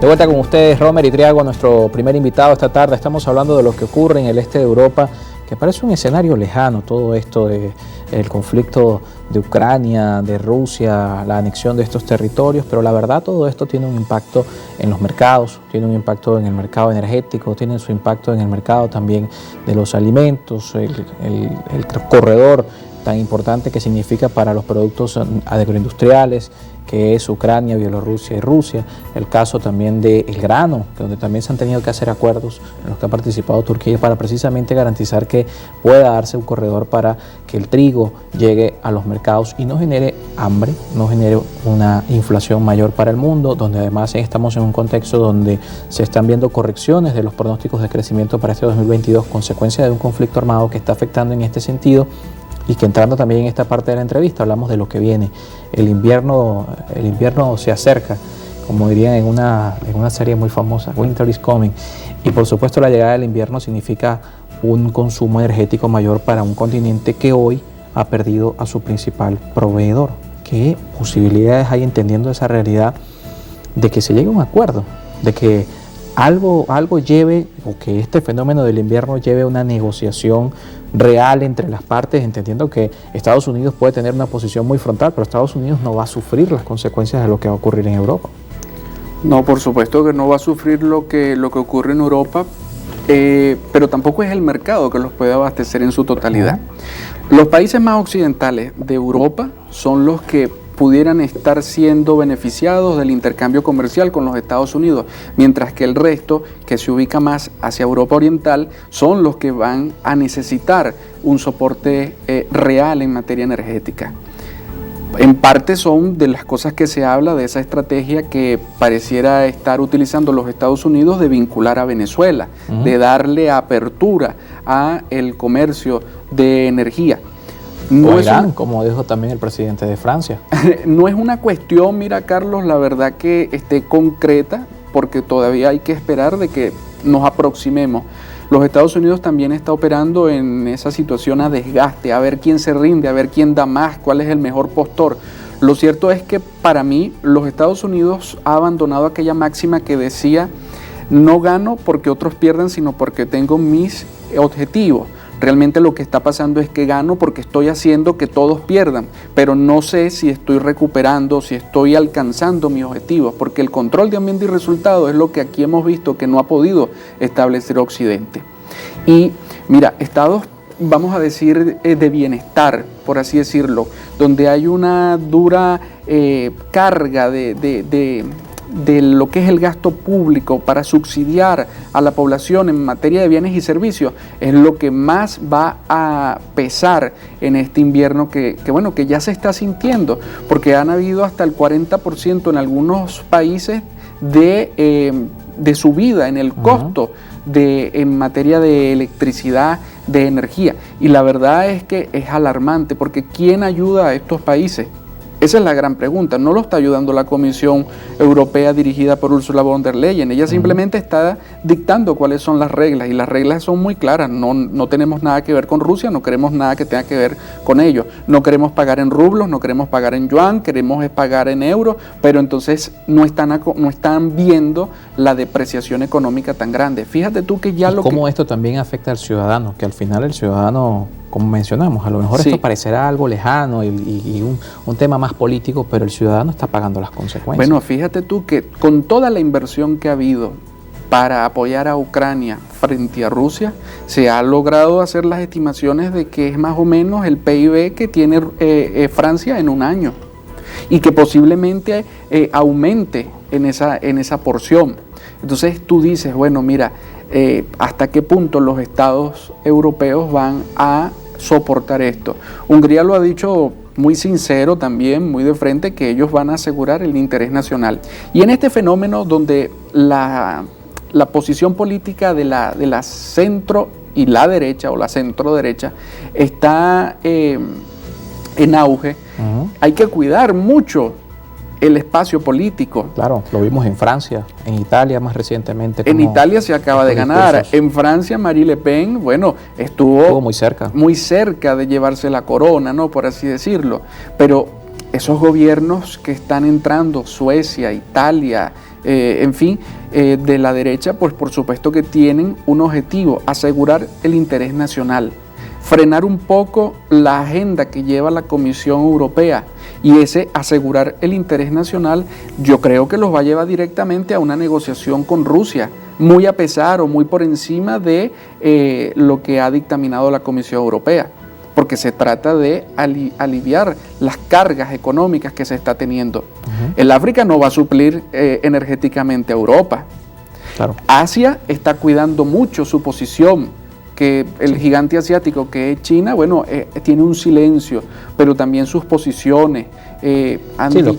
vuelta con ustedes, Romer y Triago, nuestro primer invitado esta tarde. Estamos hablando de lo que ocurre en el este de Europa, que parece un escenario lejano, todo esto del conflicto de Ucrania, de Rusia, la anexión de estos territorios, pero la verdad todo esto tiene un impacto en los mercados, tiene un impacto en el mercado energético, tiene su impacto en el mercado también de los alimentos, el corredor tan importante que significa para los productos agroindustriales, que es Ucrania, Bielorrusia y Rusia, el caso también del grano, donde también se han tenido que hacer acuerdos en los que ha participado Turquía para precisamente garantizar que pueda darse un corredor para que el trigo llegue a los mercados y no genere hambre, no genere una inflación mayor para el mundo, donde además estamos en un contexto donde se están viendo correcciones de los pronósticos de crecimiento para este 2022, consecuencia de un conflicto armado que está afectando en este sentido. Y que entrando también en esta parte de la entrevista hablamos de lo que viene. El invierno se acerca, como dirían en una serie muy famosa, Winter is coming. Y por supuesto la llegada del invierno significa un consumo energético mayor para un continente que hoy ha perdido a su principal proveedor. ¿Qué posibilidades hay, entendiendo esa realidad, de que se llegue a un acuerdo, de que algo lleve, o que este fenómeno del invierno lleve a una negociación real entre las partes, entendiendo que Estados Unidos puede tener una posición muy frontal, pero Estados Unidos no va a sufrir las consecuencias de lo que va a ocurrir en Europa? No, por supuesto que no va a sufrir lo que ocurre en Europa, pero tampoco es el mercado que los puede abastecer en su totalidad. Los países más occidentales de Europa son los que pudieran estar siendo beneficiados del intercambio comercial con los Estados Unidos, mientras que el resto, que se ubica más hacia Europa Oriental, son los que van a necesitar un soporte real en materia energética. En parte son de las cosas que se habla de esa estrategia que pareciera estar utilizando los Estados Unidos de vincular a Venezuela, de darle apertura a el comercio de energía. No Irán, como dijo también el presidente de Francia. No es una cuestión, mira Carlos, la verdad que esté concreta, porque todavía hay que esperar de que nos aproximemos. Los Estados Unidos también está operando en esa situación a desgaste, a ver quién se rinde, a ver quién da más, cuál es el mejor postor. Lo cierto es que para mí los Estados Unidos ha abandonado aquella máxima que decía: no gano porque otros pierden, sino porque tengo mis objetivos. Realmente lo que está pasando es que gano porque estoy haciendo que todos pierdan, pero no sé si estoy recuperando, si estoy alcanzando mis objetivos, porque el control de ambiente y resultados es lo que aquí hemos visto que no ha podido establecer Occidente. Y mira, estados, vamos a decir, de bienestar, por así decirlo, donde hay una dura carga de lo que es el gasto público para subsidiar a la población en materia de bienes y servicios, es lo que más va a pesar en este invierno que ya se está sintiendo, porque han habido hasta el 40% en algunos países de subida en el costo en materia de electricidad, de energía. Y la verdad es que es alarmante, porque ¿quién ayuda a estos países? Esa es la gran pregunta. No lo está ayudando la Comisión Europea dirigida por Ursula von der Leyen. Ella simplemente está dictando cuáles son las reglas, y las reglas son muy claras. No tenemos nada que ver con Rusia, no queremos nada que tenga que ver con ellos. No queremos pagar en rublos, no queremos pagar en yuan, queremos pagar en euros, pero entonces no están viendo la depreciación económica tan grande. Fíjate tú que ya ¿Cómo esto también afecta al ciudadano? Que al final el ciudadano, como mencionamos, a lo mejor esto parecerá algo lejano y un tema más político, pero el ciudadano está pagando las consecuencias. Bueno, fíjate tú que con toda la inversión que ha habido para apoyar a Ucrania frente a Rusia, se ha logrado hacer las estimaciones de que es más o menos el PIB que tiene Francia en un año, y que posiblemente aumente en esa porción. Entonces tú dices, bueno, mira, ¿hasta qué punto los estados europeos van a soportar esto? Hungría lo ha dicho muy sincero también, muy de frente, que ellos van a asegurar el interés nacional. Y en este fenómeno donde la posición política de la centro y la derecha, o la centro derecha, está en auge, hay que cuidar mucho el espacio político. Claro, lo vimos en Francia, en Italia más recientemente. En Italia se acaba de ganar. En Francia, Marie Le Pen, estuvo muy cerca de llevarse la corona, ¿no? Por así decirlo. Pero esos gobiernos que están entrando, Suecia, Italia, en fin, de la derecha, pues por supuesto que tienen un objetivo: asegurar el interés nacional, frenar un poco la agenda que lleva la Comisión Europea, y ese asegurar el interés nacional yo creo que los va a llevar directamente a una negociación con Rusia, muy a pesar o muy por encima de lo que ha dictaminado la Comisión Europea, porque se trata de aliviar las cargas económicas que se está teniendo. El África no va a suplir energéticamente a Europa. Claro. Asia está cuidando mucho su posición, que el gigante asiático que es China, bueno, tiene un silencio, pero también sus posiciones.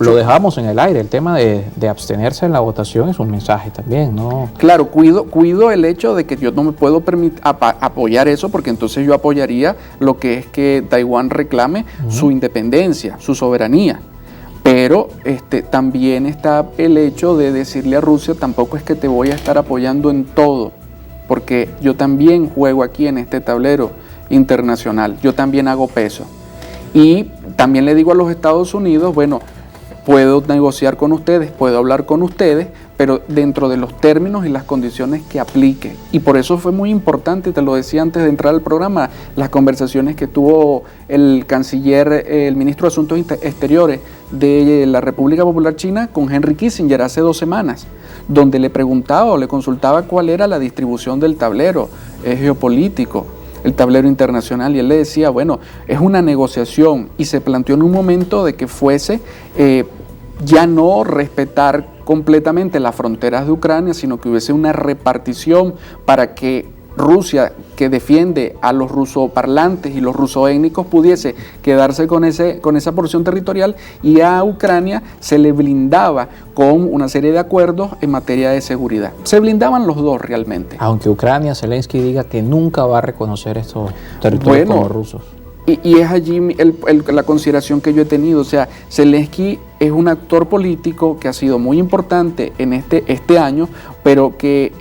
Lo dejamos en el aire. El tema de abstenerse en la votación es un mensaje también, ¿no? Claro, cuido el hecho de que yo no me puedo apoyar eso, porque entonces yo apoyaría lo que es que Taiwán reclame su independencia, su soberanía. Pero también está el hecho de decirle a Rusia: tampoco es que te voy a estar apoyando en todo, porque yo también juego aquí en este tablero internacional, yo también hago peso. Y también le digo a los Estados Unidos: bueno, puedo negociar con ustedes, puedo hablar con ustedes, pero dentro de los términos y las condiciones que aplique. Y por eso fue muy importante, te lo decía antes de entrar al programa, las conversaciones que tuvo el canciller, el ministro de Asuntos Exteriores de la República Popular China con Henry Kissinger hace 2 semanas, donde le preguntaba o le consultaba cuál era la distribución del tablero geopolítico, el tablero internacional, y él le decía: bueno, es una negociación, y se planteó en un momento de que fuese ya no respetar completamente las fronteras de Ucrania, sino que hubiese una repartición para que Rusia, que defiende a los rusoparlantes y los rusoétnicos, pudiese quedarse con esa porción territorial, y a Ucrania se le blindaba con una serie de acuerdos en materia de seguridad. Se blindaban los dos realmente. Aunque Ucrania, Zelensky diga que nunca va a reconocer estos territorios como rusos. Y es allí la consideración que yo he tenido. O sea, Zelensky es un actor político que ha sido muy importante en este año, pero que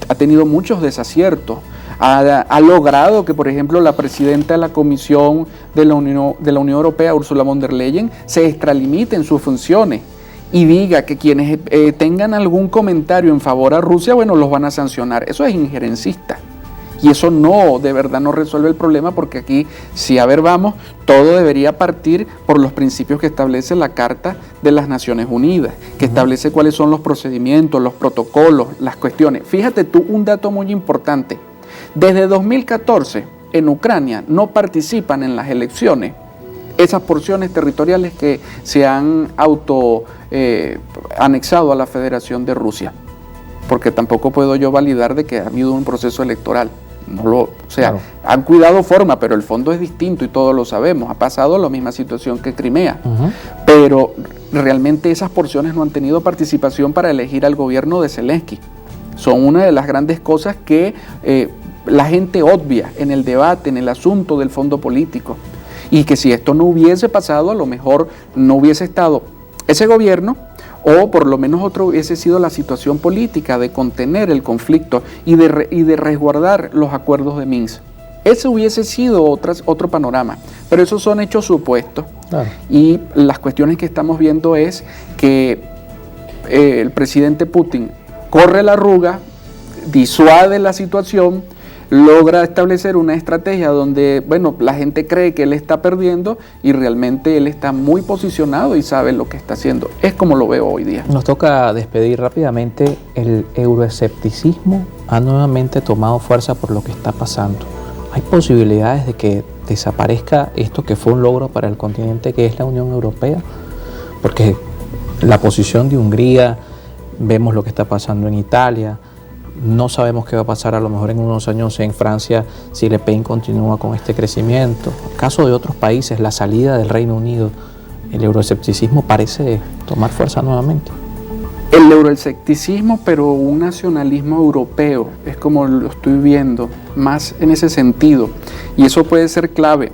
ha tenido muchos desaciertos. Ha logrado que, por ejemplo, la presidenta de la Comisión de la Unión Europea, Ursula von der Leyen, se extralimite en sus funciones y diga que quienes tengan algún comentario en favor a Rusia, bueno, los van a sancionar. Eso es injerencista. Y eso de verdad no resuelve el problema, porque aquí, si a ver vamos, todo debería partir por los principios que establece la Carta de las Naciones Unidas, que establece cuáles son los procedimientos, los protocolos, las cuestiones. Fíjate tú un dato muy importante. Desde 2014, en Ucrania no participan en las elecciones esas porciones territoriales que se han anexado a la Federación de Rusia, porque tampoco puedo yo validar de que ha habido un proceso electoral. Claro. Han cuidado forma, pero el fondo es distinto y todos lo sabemos. Ha pasado la misma situación que Crimea, pero realmente esas porciones no han tenido participación para elegir al gobierno de Zelensky. Son una de las grandes cosas que la gente obvia en el debate, en el asunto del fondo político, y que si esto no hubiese pasado, a lo mejor no hubiese estado ese gobierno, o por lo menos otro hubiese sido la situación política de contener el conflicto y de resguardar los acuerdos de Minsk. Ese hubiese sido otro panorama, pero esos son hechos supuestos. Claro. Y las cuestiones que estamos viendo es que el presidente Putin corre la arruga, disuade la situación, logra establecer una estrategia donde, bueno, la gente cree que él está perdiendo, y realmente él está muy posicionado y sabe lo que está haciendo. Es como lo veo hoy día. Nos toca despedir rápidamente. El euroescepticismo ha nuevamente tomado fuerza por lo que está pasando. ¿Hay posibilidades de que desaparezca esto que fue un logro para el continente, que es la Unión Europea? Porque la posición de Hungría, vemos lo que está pasando en Italia. No sabemos qué va a pasar a lo mejor en unos años en Francia si Le Pen continúa con este crecimiento. En el caso de otros países, la salida del Reino Unido, el euroescepticismo parece tomar fuerza nuevamente. El euroescepticismo, pero un nacionalismo europeo, es como lo estoy viendo, más en ese sentido. Y eso puede ser clave,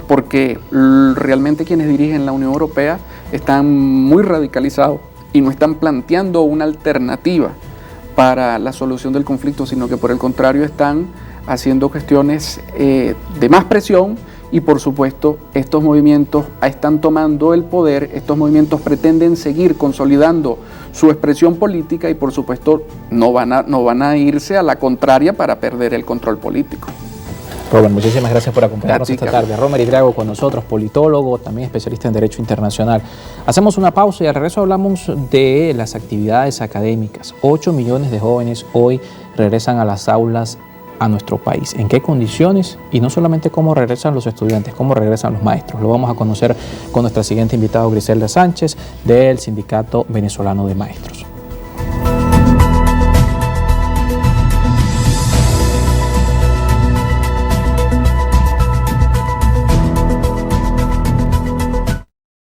porque realmente quienes dirigen la Unión Europea están muy radicalizados y no están planteando una alternativa para la solución del conflicto, sino que por el contrario están haciendo cuestiones de más presión y por supuesto estos movimientos están tomando el poder, estos movimientos pretenden seguir consolidando su expresión política y por supuesto no van a irse a la contraria para perder el control político. Robert, muchísimas gracias por acompañarnos esta tarde. Romer Idriago con nosotros, politólogo, también especialista en Derecho Internacional. Hacemos una pausa y al regreso hablamos de las actividades académicas. 8 millones de jóvenes hoy regresan a las aulas a nuestro país. ¿En qué condiciones? Y no solamente cómo regresan los estudiantes, cómo regresan los maestros. Lo vamos a conocer con nuestra siguiente invitada, Griselda Sánchez, del Sindicato Venezolano de Maestros.